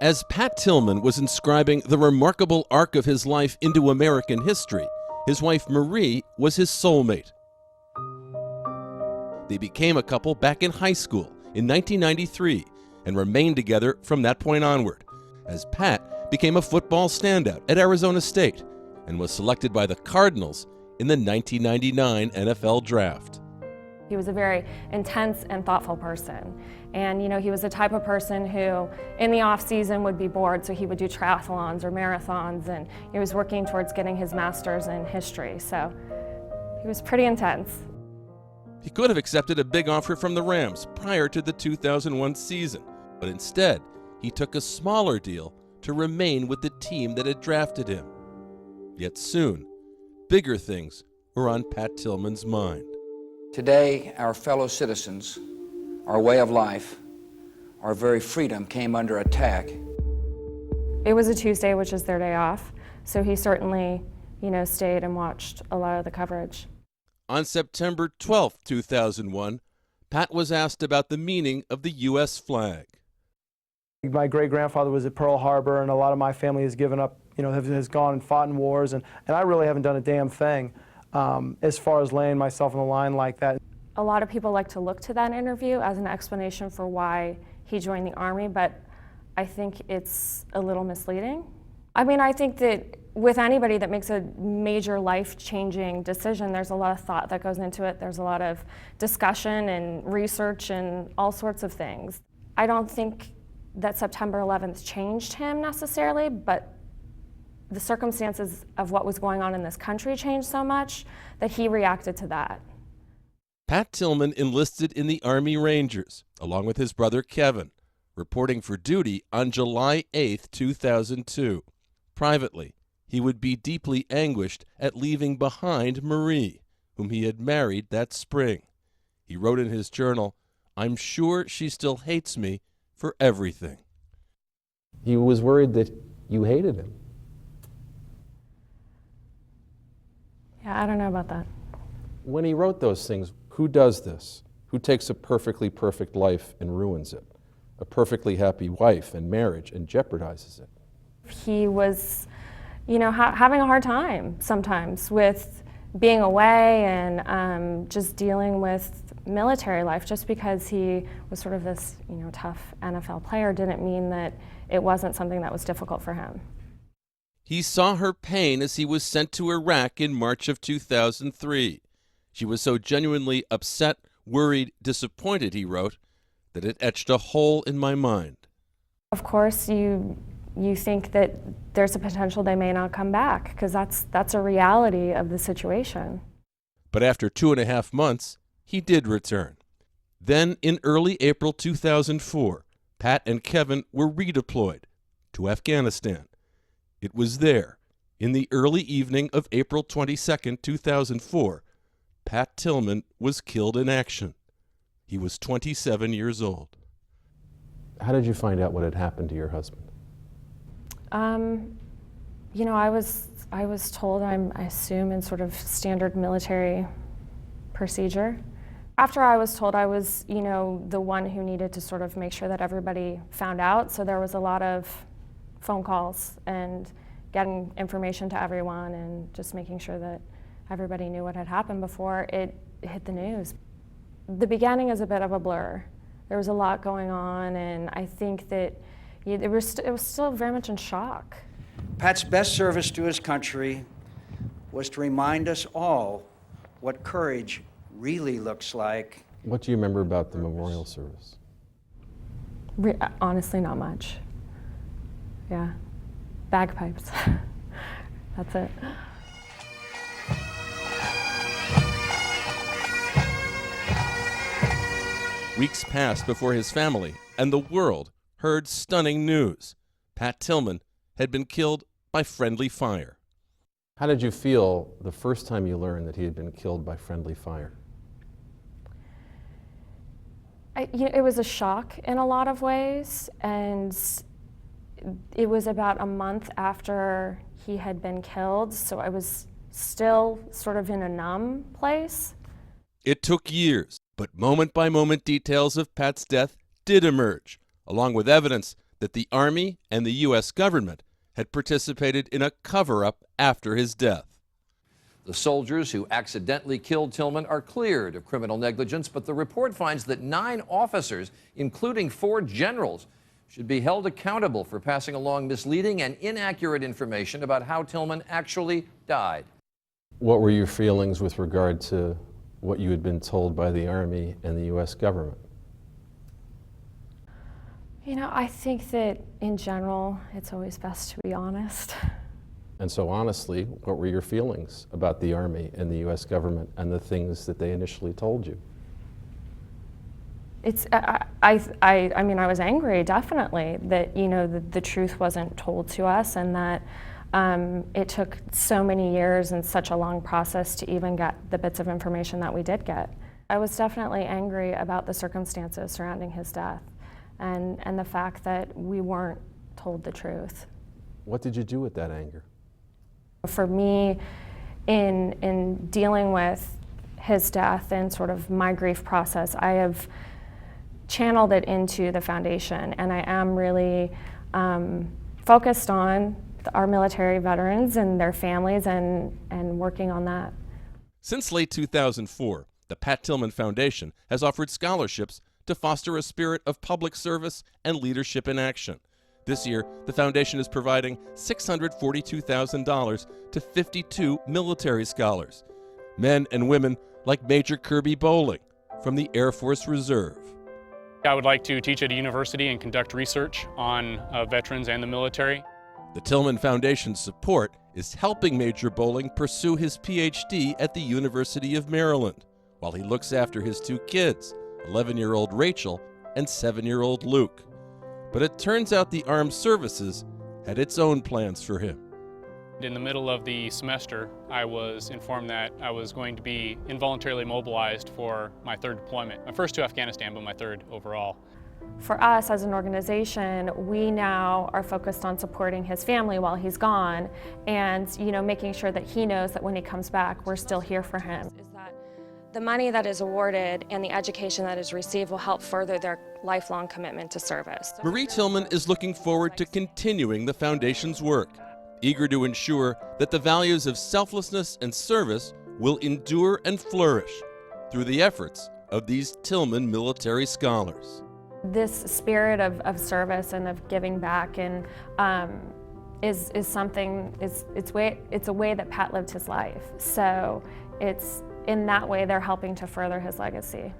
As Pat Tillman was inscribing the remarkable arc of his life into American history, his wife Marie was his soulmate. They became a couple back in high school in 1993 and remained together from that point onward, as Pat became a football standout at Arizona State and was selected by the Cardinals in the 1999 NFL Draft. He was a very intense and thoughtful person. And he was the type of person who in the off season would be bored, so he would do triathlons or marathons, and he was working towards getting his master's in history. So he was pretty intense. He could have accepted a big offer from the Rams prior to the 2001 season, but instead he took a smaller deal to remain with the team that had drafted him. Yet soon, bigger things were on Pat Tillman's mind. Today, our fellow citizens, our way of life, our very freedom came under attack. It was a Tuesday, which is their day off, so he certainly, stayed and watched a lot of the coverage. On September 12, 2001, Pat was asked about the meaning of the U.S. flag. My great-grandfather was at Pearl Harbor, and a lot of my family has given up, has gone and fought in wars, and I really haven't done a damn thing as far as laying myself on the line like that. A lot of people like to look to that interview as an explanation for why he joined the Army, but I think it's a little misleading. I think that with anybody that makes a major life-changing decision, there's a lot of thought that goes into it. There's a lot of discussion and research and all sorts of things. I don't think that September 11th changed him necessarily, but the circumstances of what was going on in this country changed so much that he reacted to that. Pat Tillman enlisted in the Army Rangers, along with his brother Kevin, reporting for duty on July 8, 2002. Privately, he would be deeply anguished at leaving behind Marie, whom he had married that spring. He wrote in his journal, "I'm sure she still hates me for everything." He was worried that you hated him. Yeah, I don't know about that. When he wrote those things, who does this? Who takes a perfectly perfect life and ruins it? A perfectly happy wife and marriage and jeopardizes it? He was, having a hard time sometimes with being away and just dealing with military life. Just because he was sort of this, tough NFL player didn't mean that it wasn't something that was difficult for him. He saw her pain as he was sent to Iraq in March of 2003. She was so genuinely upset, worried, disappointed, he wrote, that it etched a hole in my mind. Of course, you think that there's a potential they may not come back, because that's a reality of the situation. But after 2.5 months, he did return. Then, in early April 2004, Pat and Kevin were redeployed to Afghanistan. It was there, in the early evening of April 22, 2004, Pat Tillman was killed in action. He was 27 years old. How did you find out what had happened to your husband? I was told, I assume, in sort of standard military procedure. After I was told, I was, the one who needed to sort of make sure that everybody found out. So there was a lot of phone calls and getting information to everyone and just making sure that everybody knew what had happened before it hit the news. The beginning is a bit of a blur. There was a lot going on, and I think that it was still very much in shock. Pat's best service to his country was to remind us all what courage really looks like. What do you remember about the memorial service? Honestly, not much. Yeah, bagpipes. That's it. Weeks passed before his family and the world heard stunning news. Pat Tillman had been killed by friendly fire. How did you feel the first time you learned that he had been killed by friendly fire? It was a shock in a lot of ways, and it was about a month after he had been killed, so I was still sort of in a numb place. It took years, but moment-by-moment details of Pat's death did emerge, along with evidence that the Army and the U.S. government had participated in a cover-up after his death. The soldiers who accidentally killed Tillman are cleared of criminal negligence, but the report finds that 9 officers, including 4 generals, should be held accountable for passing along misleading and inaccurate information about how Tillman actually died. What were your feelings with regard to what you had been told by the Army and the U.S. government? You know, I think that in general, it's always best to be honest. And so honestly, what were your feelings about the Army and the U.S. government and the things that they initially told you? I mean, I was angry, definitely, that, you know, the truth wasn't told to us, and that it took so many years and such a long process to even get the bits of information that we did get. I was definitely angry about the circumstances surrounding his death and the fact that we weren't told the truth. What did you do with that anger? For me, in dealing with his death and sort of my grief process, I have channeled it into the foundation, and I am really focused on our military veterans and their families and working on that. Since late 2004, the Pat Tillman Foundation has offered scholarships to foster a spirit of public service and leadership in action. This year, the foundation is providing $642,000 to 52 military scholars, men and women like Major Kirby Bowling from the Air Force Reserve. I would like to teach at a university and conduct research on veterans and the military. The Tillman Foundation's support is helping Major Bowling pursue his PhD at the University of Maryland, while he looks after his 2 kids, 11-year-old Rachel and 7-year-old Luke. But it turns out the armed services had its own plans for him. In the middle of the semester, I was informed that I was going to be involuntarily mobilized for my 3rd deployment. My first to Afghanistan, but my 3rd overall. For us as an organization, we now are focused on supporting his family while he's gone, and, you know, making sure that he knows that when he comes back, we're still here for him. Is that the money that is awarded and the education that is received will help further their lifelong commitment to service. Marie Tillman is looking forward to continuing the Foundation's work, eager to ensure that the values of selflessness and service will endure and flourish through the efforts of these Tillman military scholars. This spirit of service and of giving back and is something, it's a way that Pat lived his life. So it's in that way they're helping to further his legacy.